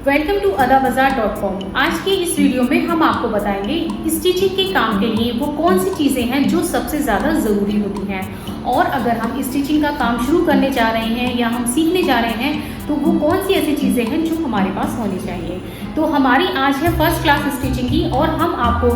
Welcome to adabazaar.com। आज की इस वीडियो में हम आपको बताएंगे स्टिचिंग के काम के लिए वो कौन सी चीज़ें हैं जो सबसे ज़्यादा ज़रूरी होती हैं, और अगर हम स्टिचिंग का काम शुरू करने जा रहे हैं या हम सीखने जा रहे हैं तो वो कौन सी ऐसी चीज़ें हैं जो हमारे पास होनी चाहिए। तो हमारी आज है फर्स्ट क्लास स्टिचिंग की, और हम आपको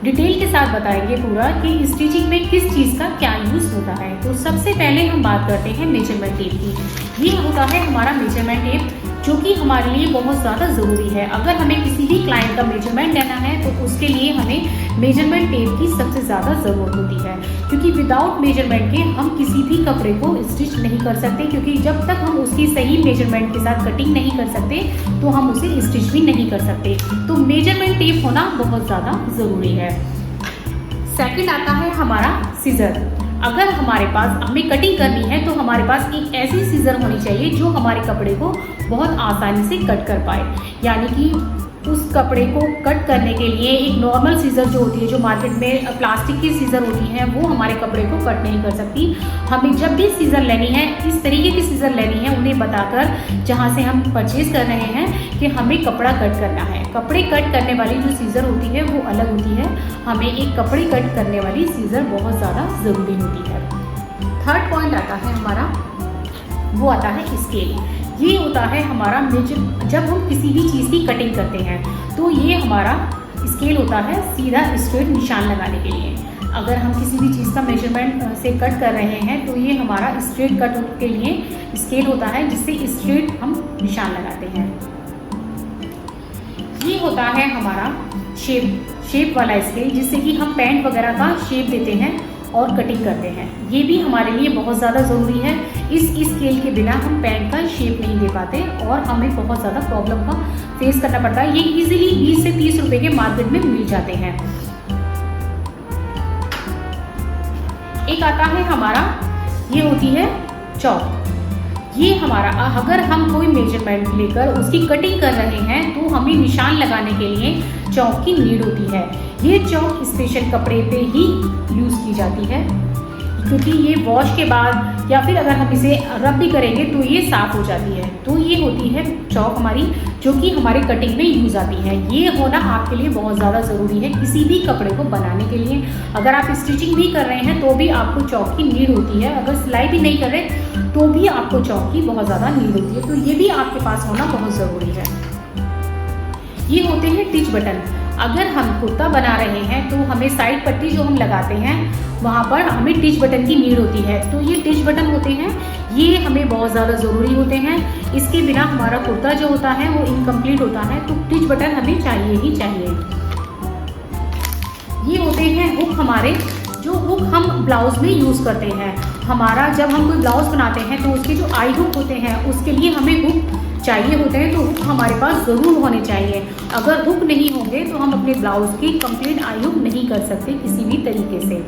डिटेल के साथ बताएंगे पूरा कि स्टिचिंग में किस चीज़ का क्या यूज़ होता है। तो सबसे पहले हम बात करते हैं मेजरमेंट टेप की। ये होता है हमारा मेजरमेंट टेप, जो कि हमारे लिए बहुत ज़्यादा ज़रूरी है। अगर हमें किसी भी क्लाइंट का मेजरमेंट लेना है तो उसके लिए हमें मेजरमेंट टेप की सबसे ज़्यादा ज़रूरत होती है, क्योंकि विदाउट मेजरमेंट के हम किसी भी कपड़े को स्टिच नहीं कर सकते, क्योंकि जब तक हम उसकी सही मेजरमेंट के साथ कटिंग नहीं कर सकते तो हम उसे स्टिच भी नहीं कर सकते। तो मेजरमेंट टेप होना बहुत ज़्यादा ज़रूरी है। सेकंड आता है हमारा सीजर। अगर हमारे पास हमें कटिंग करनी है तो हमारे पास एक ऐसी सीजर होनी चाहिए जो हमारे कपड़े को बहुत आसानी से कट कर पाए। यानी कि उस कपड़े को कट करने के लिए एक नॉर्मल सीजर जो होती है, जो मार्केट में प्लास्टिक की सीजर होती हैं, वो हमारे कपड़े को कट नहीं कर सकती। हमें जब भी सीजर लेनी है, इस तरीके की सीजर लेनी है, उन्हें बताकर जहाँ से हम परचेज कर रहे हैं कि हमें कपड़ा कट करना है। कपड़े कट करने वाली जो सीजर होती है वो अलग होती है, हमें एक कपड़े कट करने वाली सीजर बहुत ज़्यादा ज़रूरी होती है। थर्ड पॉइंट आता है हमारा, वो आता है स्केल। ये होता है हमारा मेजर। जब हम किसी भी चीज़ की कटिंग करते हैं तो ये हमारा स्केल होता है सीधा स्ट्रेट निशान लगाने के लिए। अगर हम किसी भी चीज़ का मेजरमेंट से कट कर रहे हैं तो ये हमारा स्ट्रेट कट के लिए स्केल होता है, जिससे स्ट्रेट हम निशान लगाते हैं। ये होता है हमारा शेप वाला स्केल, जिससे कि हम पैंट वगैरह का शेप देते हैं और कटिंग करते हैं। ये भी हमारे लिए बहुत ज़्यादा ज़रूरी है। इस स्केल के बिना हम पैंट का शेप नहीं दे पाते और हमें बहुत ज़्यादा प्रॉब्लम का फेस करना पड़ता है। ये इजीली 20 से 30 रुपए के मार्केट में मिल जाते हैं। एक आता है हमारा, ये होती है चौक। ये हमारा, अगर हम कोई मेजरमेंट लेकर उसकी कटिंग कर रहे हैं तो हमें निशान लगाने के लिए चौक की नीड होती है। ये चौक स्पेशल कपड़े पे ही यूज़ की जाती है, क्योंकि ये वॉश के बाद या फिर अगर हम इसे रब भी करेंगे तो ये साफ़ हो जाती है। तो ये होती है चौक हमारी, जो कि हमारे कटिंग में यूज़ आती है। ये होना आपके लिए बहुत ज़्यादा ज़रूरी है किसी भी कपड़े को बनाने के लिए। अगर आप स्टिचिंग भी कर रहे हैं तो भी आपको चौक की नीड होती है। अगर सिलाई भी नहीं कर रहे तो भी आपको चौक की बहुत ज़्यादा नीड होती है। तो ये भी आपके पास होना बहुत ज़रूरी है। ये होते हैं टिच बटन। अगर हम कुर्ता बना रहे हैं तो हमें साइड पट्टी जो हम लगाते हैं वहाँ पर हमें टिच बटन की नीड होती है। तो ये टिच बटन होते हैं, ये हमें बहुत ज़्यादा ज़रूरी होते हैं। इसके बिना हमारा कुर्ता जो होता है वो इनकम्प्लीट होता है। तो टिच बटन हमें चाहिए ही चाहिए। ये होते हैं हुक हमारे, जो हुक हम ब्लाउज में यूज़ करते हैं। हमारा जब हम कोई ब्लाउज बनाते हैं तो उसके जो आई हुक होते हैं उसके लिए हमें हुक चाहिए होते हैं। तो हुक हमारे पास ज़रूर होने चाहिए। अगर हुक नहीं होंगे तो हम अपने ब्लाउज की कंप्लीट आई हुक नहीं कर सकते किसी भी तरीके से।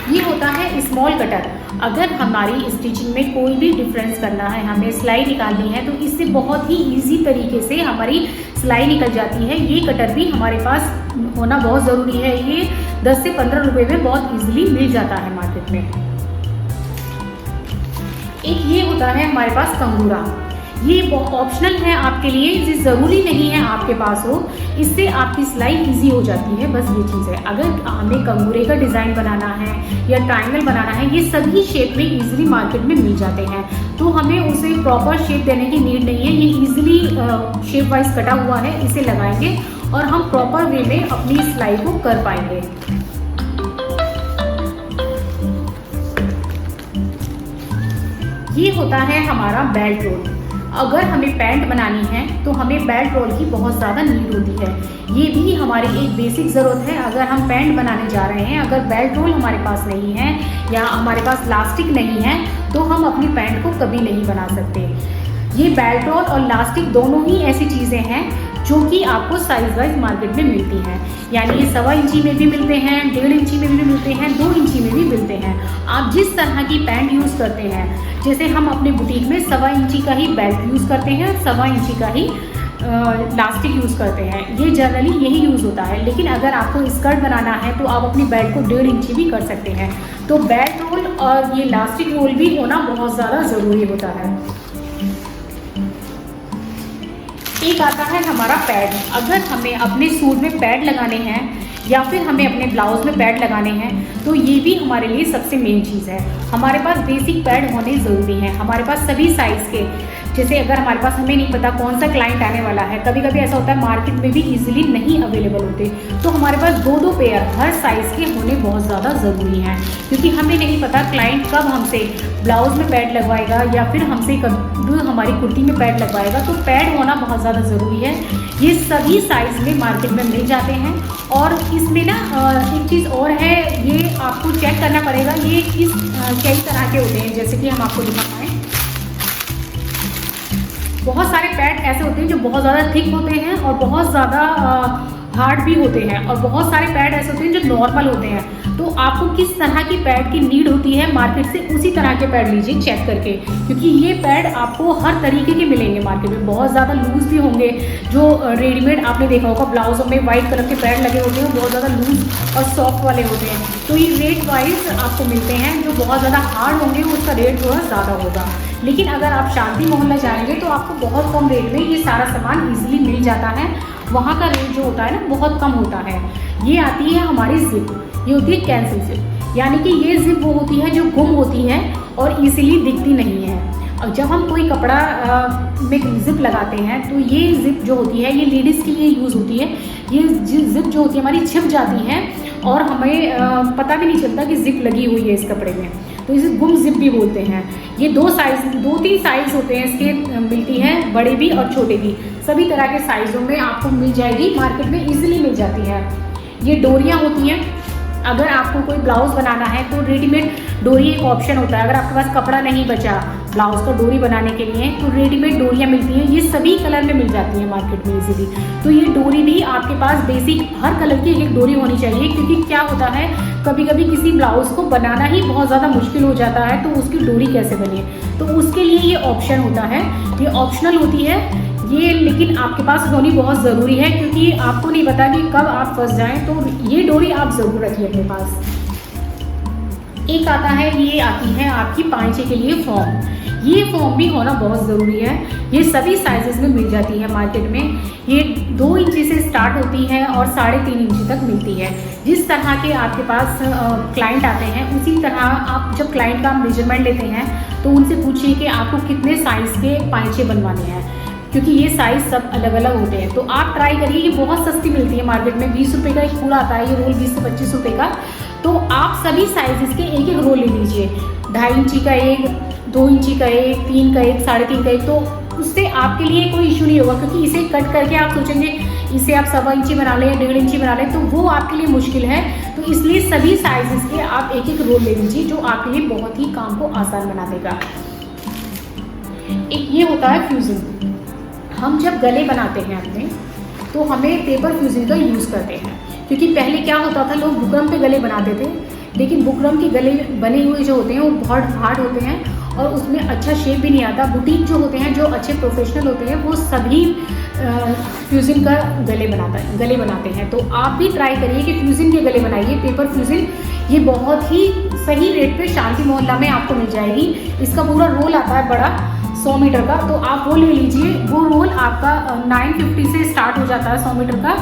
ये होता है स्मॉल कटर। अगर हमारी स्टिचिंग में कोई भी डिफरेंस करना है, हमें सिलाई निकालनी है, तो इससे बहुत ही इजी तरीके से हमारी सिलाई निकल जाती है। ये कटर भी हमारे पास होना बहुत ज़रूरी है। ये 10 से 15 रुपए में बहुत इजीली मिल जाता है मार्केट में। एक ये होता है हमारे पास कंगूरा। ये ऑप्शनल है आपके लिए, ये ज़रूरी नहीं है आपके पास हो। इससे आपकी सिलाई इजी हो जाती है, बस ये चीज़ है। अगर हमें कंगूरे का डिज़ाइन बनाना है या ट्रायंगल बनाना है, ये सभी शेप में इजीली मार्केट में मिल जाते हैं। तो हमें उसे प्रॉपर शेप देने की नीड नहीं है। ये इजीली शेप वाइज कटा हुआ है, इसे लगाएंगे और हम प्रॉपर वे में अपनी सिलाई को कर पाएंगे। ये होता है हमारा बेल्ट रोल। अगर हमें पैंट बनानी है तो हमें बेल्ट रोल की बहुत ज़्यादा नीड होती है। ये भी हमारी एक बेसिक ज़रूरत है। अगर हम पैंट बनाने जा रहे हैं, अगर बेल्ट रोल हमारे पास नहीं है या हमारे पास लास्टिक नहीं है तो हम अपनी पैंट को कभी नहीं बना सकते। ये बेल्ट रोल और लास्टिक दोनों ही ऐसी चीज़ें हैं जो कि आपको साइज वाइज मार्केट में मिलती हैं। यानी ये 1.25 इंची में भी मिलते हैं, 1.5 इंची में भी मिलते हैं, 2 इंची में भी मिलते हैं। आप जिस तरह की पैंट यूज़ करते हैं, जैसे हम अपने बुटीक में 1.25 इंची का ही बेल्ट यूज़ करते हैं, 1.25 इंची का ही लास्टिक यूज़ करते हैं। ये जनरली यही यूज़ होता है। लेकिन अगर आपको स्कर्ट बनाना है तो आप अपनी बेल्ट को 1.5 इंची भी कर सकते हैं। तो बेल्ट रोल और ये लास्टिक रोल भी होना बहुत ज़्यादा ज़रूरी होता है। एक आता है हमारा पैड। अगर हमें अपने सूट में पैड लगाने हैं या फिर हमें अपने ब्लाउज में पैड लगाने हैं तो ये भी हमारे लिए सबसे मेन चीज़ है। हमारे पास बेसिक पैड होने ज़रूरी हैं, हमारे पास सभी साइज़ के। जैसे अगर हमारे पास, हमें नहीं पता कौन सा क्लाइंट आने वाला है, कभी कभी ऐसा होता है मार्केट में भी इजीली नहीं अवेलेबल होते, तो हमारे पास दो दो पेयर हर साइज़ के होने बहुत ज़्यादा ज़रूरी हैं, क्योंकि हमें नहीं पता क्लाइंट कब हमसे ब्लाउज में पैड लगवाएगा या फिर हमसे कब हमारी कुर्ती में पैड लगवाएगा। तो पैड होना बहुत ज़्यादा ज़रूरी है। ये सभी साइज़ में मार्केट में मिल जाते हैं। और इसमें ना एक चीज़ और है, ये आपको चेक करना पड़ेगा ये किस कई तरह के होते हैं। जैसे कि हम आपको दिखा पाएँ, बहुत सारे पैड ऐसे होते हैं जो बहुत ज़्यादा थिक होते हैं और बहुत ज़्यादा हार्ड भी होते हैं, और बहुत सारे पैड ऐसे होते हैं जो नॉर्मल होते हैं। तो आपको किस तरह की पैड की नीड होती है मार्केट से, उसी तरह के पैड लीजिए चेक करके, क्योंकि ये पैड आपको हर तरीके के मिलेंगे मार्केट में। बहुत ज़्यादा लूज़ भी होंगे, जो रेडीमेड आपने देखा होगा ब्लाउज़ों में वाइट कलर के पैड लगे होते हैं, बहुत ज़्यादा लूज़ और सॉफ्ट वाले होते हैं। तो ये रेट वाइज आपको मिलते हैं। जो बहुत ज़्यादा हार्ड होंगे उसका रेट थोड़ा ज़्यादा होगा। लेकिन अगर आप शांति मोहल्ला जाएंगे तो आपको बहुत कम रेट में ये सारा सामान ईजिली मिल जाता है। वहाँ का रेट जो होता है ना बहुत कम होता है। ये आती है हमारी जिप, ये होती है कैंसिल जिप, यानी कि ये जिप वो होती है जो गुम होती है और इजीली दिखती नहीं है। और जब हम कोई कपड़ा में जिप लगाते हैं तो ये जिप जो होती है ये लेडीज़ के लिए यूज़ होती है। ये जिप जो होती है हमारी छिप जाती है और हमें पता भी नहीं चलता कि जिप लगी हुई है इस कपड़े में, तो इसे गुम जिप भी बोलते हैं। ये दो तीन साइज़ होते हैं इसके, मिलती हैं बड़े भी और छोटे भी। सभी तरह के साइज़ों में आपको मिल जाएगी, मार्केट में इजीली मिल जाती है। ये डोरियाँ होती हैं, अगर आपको कोई ब्लाउज़ बनाना है तो रेडीमेड डोरी एक ऑप्शन होता है। अगर आपके पास कपड़ा नहीं बचा ब्लाउज़ का डोरी बनाने के लिए तो रेडीमेड डोरियाँ मिलती हैं। ये सभी कलर में मिल जाती हैं मार्केट में इजीली। तो ये डोरी भी आपके पास बेसिक हर कलर की एक डोरी होनी चाहिए, क्योंकि क्या होता है कभी कभी किसी ब्लाउज़ को बनाना ही बहुत ज़्यादा मुश्किल हो जाता है, तो उसकी डोरी कैसे बने, तो उसके लिए ये ऑप्शन होता है। ये ऑप्शनल होती है ये, लेकिन आपके पास होनी बहुत ज़रूरी है, क्योंकि आपको नहीं पता कि कब आप फंस जाएं। तो ये डोरी आप ज़रूर रखिए अपने पास। एक आता है, ये आती है आपकी पांचे के लिए फॉर्म। ये फॉर्म भी होना बहुत ज़रूरी है। ये सभी साइजेस में मिल जाती है मार्केट में। ये 2 इंची से स्टार्ट होती है और 3.5 इंची तक मिलती है। जिस तरह के आपके पास क्लाइंट आते हैं उसी तरह आप जब क्लाइंट का मेजरमेंट लेते हैं तो उनसे पूछिए कि आपको कितने साइज़ के पांचे बनवाने हैं, क्योंकि ये साइज़ सब अलग अलग होते हैं। तो आप ट्राई करिए, ये बहुत सस्ती मिलती है मार्केट में। 20 रुपये का एक पूरा आता है ये रोल, 20 से 25 रुपये का। तो आप सभी साइज़ के एक एक रोल ले लीजिए, 2.5 इंची का एक, 2 इंची का एक, 3 का एक, 3.5 का एक। तो उससे आपके लिए कोई इशू नहीं होगा, क्योंकि इसे कट करके आप सोचेंगे इसे आप 1.25 इंची बना लें, 1.5 इंची बना लें, तो वो आपके लिए मुश्किल है। तो इसलिए सभी साइज़ के आप एक एक रोल ले लीजिए, जो आपके लिए बहुत ही काम को आसान बना देगा। एक ये होता है फ्यूज़न। हम जब गले बनाते हैं अपने तो हमें पेपर फ्यूज़न का यूज़ करते हैं, क्योंकि पहले क्या होता था लोग बुकरम पे गले बनाते थे, लेकिन बुकरम के गले बने हुए जो होते हैं वो बहुत हार्ड होते हैं और उसमें अच्छा शेप भी नहीं आता। बुटीक जो होते हैं, जो अच्छे प्रोफेशनल होते हैं, वो सभी फ्यूज़न का गले बनाते हैं। तो आप भी ट्राई करिए कि फ्यूज़न के गले बनाइए, पेपर फ्यूज़न। ये बहुत ही सही रेट पे शांति मोहल्ला में आपको मिल जाएगी। इसका पूरा रोल आता है बड़ा 100 मीटर का, तो आप वो ले लीजिए। वो रोल आपका 950 से स्टार्ट हो जाता है 100 मीटर का,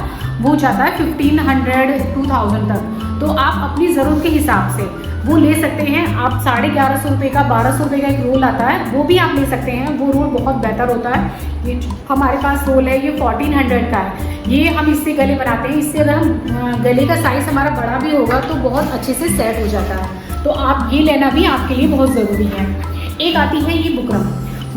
वो जाता है 1500 2000 तक। तो आप अपनी ज़रूरत के हिसाब से वो ले सकते हैं। आप 1150 रुपये का, 1200 रुपये का एक रोल आता है, वो भी आप ले सकते हैं। वो रोल बहुत बेहतर होता है। ये हमारे पास रोल है, ये 1400 का है। ये हम इससे गले बनाते हैं। इससे अगर हम गले का साइज़ हमारा बड़ा भी होगा तो बहुत अच्छे से सेट हो जाता है। तो आप ये लेना भी आपके लिए बहुत ज़रूरी है। एक आती है ये बुकरम।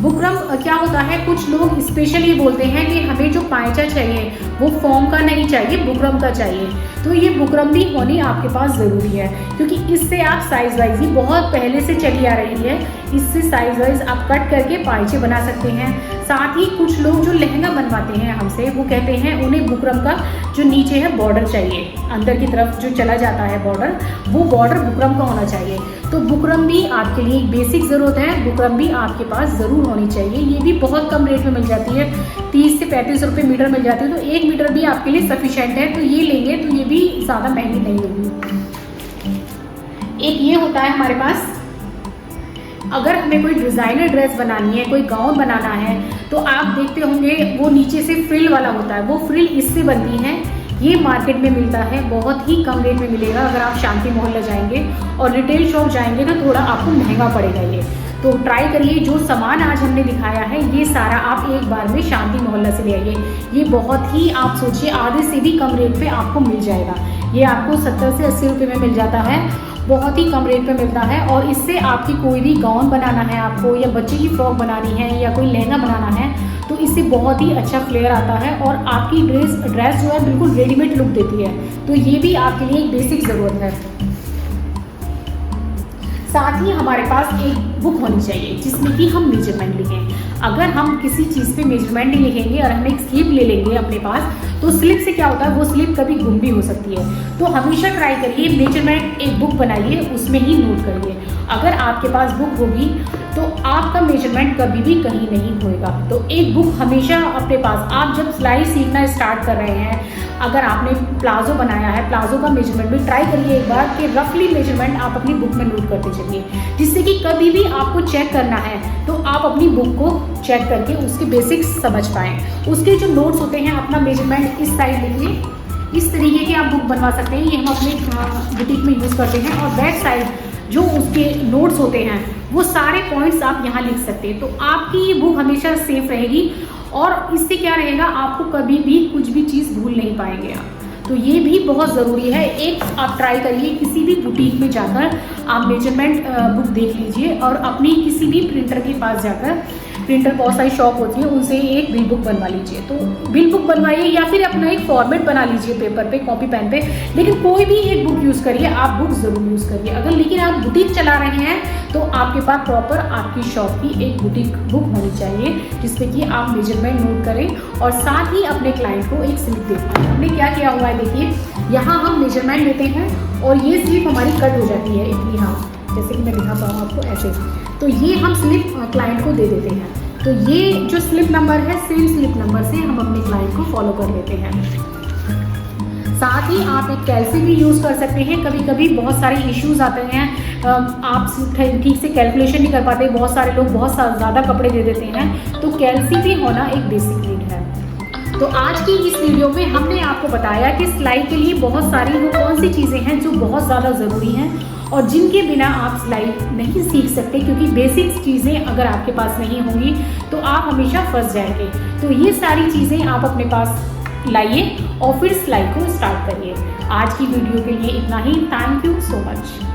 बुकरम क्या होता है, कुछ लोग स्पेशली बोलते हैं कि हमें जो पायचा चाहिए वो फॉर्म का नहीं चाहिए, बुकरम का चाहिए। तो ये बुकरम भी होनी आपके पास ज़रूरी है, क्योंकि इससे आप साइज़ वाइज ही बहुत पहले से चली आ रही है। इससे साइज़ वाइज आप कट करके पायचे बना सकते हैं। साथ ही कुछ लोग जो लहंगा बनवाते हैं हमसे, वो कहते हैं उन्हें बुकरम का जो नीचे है बॉर्डर चाहिए, अंदर की तरफ जो चला जाता है बॉर्डर, वो बॉर्डर बुकरम का होना चाहिए। तो बुकरम भी आपके लिए एक बेसिक ज़रूरत है, बुकरम भी आपके पास ज़रूर होनी चाहिए। ये भी बहुत कम रेट में मिल जाती है, 30 से 35 रुपये मीटर मिल जाती है। तो 1 मीटर भी आपके लिए सफिशेंट है, तो ये लेंगे तो ये भी ज़्यादा महंगी नहीं होगी। एक ये होता है हमारे पास अगर हमें कोई डिज़ाइनर ड्रेस बनानी है, कोई गाउन बनाना है, तो आप देखते होंगे वो नीचे से फ्रिल वाला होता है, वो फ्रिल इससे बनती है। ये मार्केट में मिलता है, बहुत ही कम रेट में मिलेगा। अगर आप शांति मोहल्ला जाएंगे और रिटेल शॉप जाएंगे ना, थोड़ा आपको महंगा पड़ेगा ये। तो ट्राई करिए, जो सामान आज हमने दिखाया है ये सारा आप एक बार में शांति मोहल्ला से ले आइए। ये बहुत ही, आप सोचिए, आधे से भी कम रेट पे आपको मिल जाएगा। ये आपको 70 से 80 रुपये में मिल जाता है, बहुत ही कम रेट पे मिलता है। और इससे आपकी कोई भी गाउन बनाना है आपको, या बच्चे की फ्रॉक बनानी है, या कोई लहंगा बनाना है, तो इससे बहुत ही अच्छा फ्लेयर आता है और आपकी ड्रेस जो है बिल्कुल रेडीमेड लुक देती है। तो ये भी आपके लिए एक बेसिक ज़रूरत है। साथ ही हमारे पास एक बुक होनी चाहिए जिसमें कि हम मेजरमेंट लिखें। अगर हम किसी चीज़ पे मेजरमेंट नहीं लिखेंगे और हम एक स्लिप ले लेंगे अपने पास, तो स्लिप से क्या होता है, वो स्लिप कभी गुम भी हो सकती है। तो हमेशा ट्राई करिए, मेजरमेंट एक बुक बनाइए, उसमें ही नोट करिए। अगर आपके पास बुक होगी तो आपका मेजरमेंट कभी भी कहीं नहीं होएगा। तो एक बुक हमेशा अपने पास, आप जब सिलाई सीखना स्टार्ट कर रहे हैं, अगर आपने प्लाजो बनाया है, प्लाजो का मेजरमेंट भी ट्राई करिए एक बार कि रफली मेजरमेंट आप अपनी बुक में नोट करते चलिए, जिससे कि कभी भी आपको चेक करना है तो आप अपनी बुक को चेक करके उसके बेसिक्स समझ पाएँ। उसके जो नोट्स होते हैं, अपना मेजरमेंट इस साइड लिखिए, इस तरीके के आप बुक बनवा सकते हैं। ये हम अपने बुटीक में यूज़ करते हैं। और बैक साइड जो उसके नोट्स होते हैं, वो सारे पॉइंट्स आप यहाँ लिख सकते हैं। तो आपकी ये बुक हमेशा सेफ रहेगी और इससे क्या रहेगा, आपको कभी भी कुछ भी चीज़ भूल नहीं पाएंगे आप। तो ये भी बहुत ज़रूरी है। एक आप ट्राई करिए, किसी भी बुटीक में जाकर आप मेजरमेंट बुक देख लीजिए और अपनी किसी भी प्रिंटर के पास जाकर, प्रिंटर बहुत सारी शॉप होती है, उनसे एक बिल बुक बनवा लीजिए। तो बिल बुक बनवाइए या फिर अपना एक फॉर्मेट बना लीजिए पेपर पे, कॉपी पेन पे, लेकिन कोई भी एक बुक यूज़ करिए, आप बुक ज़रूर यूज़ करिए। अगर लेकिन आप बुटीक चला रहे हैं तो आपके पास प्रॉपर आपकी शॉप की एक बुटीक बुक होनी चाहिए, जिसमें कि आप मेजरमेंट नोट करें और साथ ही अपने क्लाइंट को एक स्लिप दे पाएँ। हमने क्या किया हुआ है, देखिए यहाँ हम मेजरमेंट लेते हैं और ये स्लिप हमारी कट हो जाती है इतनी, हाँ, जैसे कि मैं दिखाता हूँ आपको ऐसे। तो ये हम स्लिप क्लाइंट को दे देते हैं। तो ये जो स्लिप नंबर है, सेम स्लिप नंबर से हम अपने क्लाइंट को फॉलो कर लेते हैं। साथ ही आप एक कैलसी भी यूज़ कर सकते हैं। कभी कभी बहुत सारे इश्यूज आते हैं, आप ठीक से कैलकुलेशन नहीं कर पाते, बहुत सारे लोग बहुत ज़्यादा कपड़े दे देते हैं, तो कैलसी भी होना एक बेसिक नीड है। तो आज की इस वीडियो में हमने आपको बताया कि सिलाई के लिए बहुत सारी वो कौन सी चीज़ें हैं जो बहुत ज़्यादा ज़रूरी हैं और जिनके बिना आप सिलाई नहीं सीख सकते, क्योंकि बेसिक चीज़ें अगर आपके पास नहीं होंगी तो आप हमेशा फंस जाएंगे। तो ये सारी चीज़ें आप अपने पास लाइए और फिर सिलाई को स्टार्ट करिए। आज की वीडियो के लिए इतना ही। Thank you so much.